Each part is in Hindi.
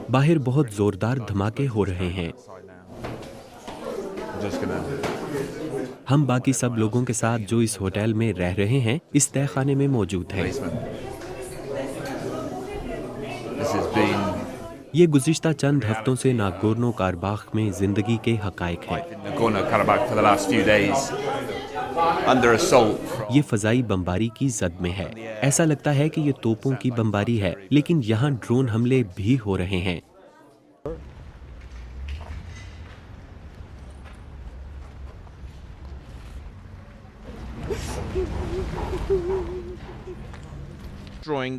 बाहर बहुत जोरदार धमाके हो रहे हैं। हम बाकी सब लोगों के साथ जो इस होटल में रह रहे हैं इस तहखाने में मौजूद हैं। ये गुज़िश्ता चंद हफ्तों से नागोर्नो कारबाख में जिंदगी के हकायक हैं। ये फ़ज़ाई बमबारी की जद में है। ऐसा लगता है कि ये तोपों की बमबारी है, लेकिन यहाँ ड्रोन हमले भी हो रहे हैं।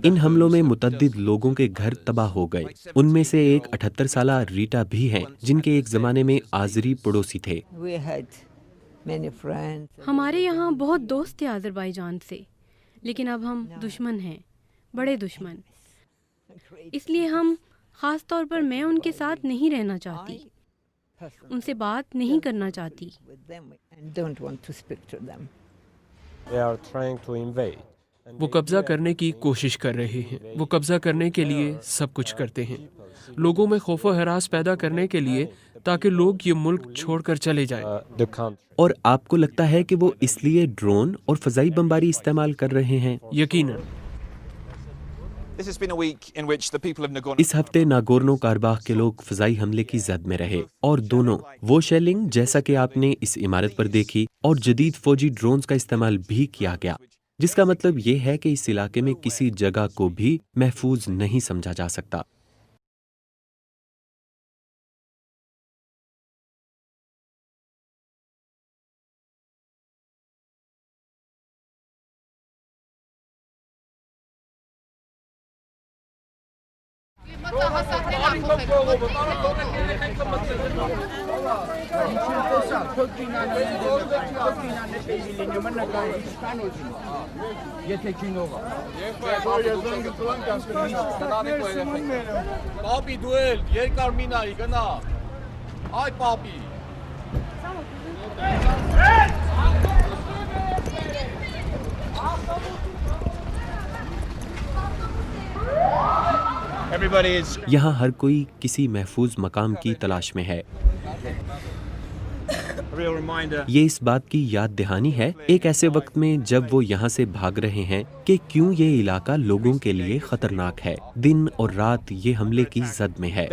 इन हमलों में मुतद्दिद लोगों के घर तबाह हो गए। उनमें से एक 78 साला रीटा भी हैं, जिनके एक ज़माने में आज़री पड़ोसी थे। हमारे यहाँ बहुत दोस्त थे अज़रबैजान से, लेकिन अब हम दुश्मन हैं, बड़े दुश्मन। इसलिए हम ख़ास तौर पर मैं उनके साथ नहीं रहना चाहती, उनसे बात नहीं करना चाहती। वो कब्जा करने की कोशिश कर रहे हैं। वो कब्जा करने के लिए सब कुछ करते हैं, लोगों में खौफ व हरास पैदा करने के लिए, ताकि लोग ये मुल्क छोड़कर चले जाएं। और आपको लगता है कि वो इसलिए ड्रोन और फ़ज़ाई बमबारी इस्तेमाल कर रहे हैं? यकीनन। इस हफ्ते नागोर्नो कारबाख के लोग फ़ज़ाई हमले की जद में रहे, और दोनों वो शेलिंग जैसा कि आपने इस इमारत पर देखी और जदीद फौजी ड्रोन्स का इस्तेमाल भी किया गया, जिसका मतलब ये है कि इस इलाके में किसी जगह को भी महफूज नहीं समझा जा सकता। यहाँ हर कोई किसी महफूज मकाम की तलाश में है। ये इस बात की याद दहानी है एक ऐसे वक्त में जब वो यहाँ से भाग रहे हैं कि क्यों ये इलाका लोगों के लिए खतरनाक है। दिन और रात ये हमले की जद में है।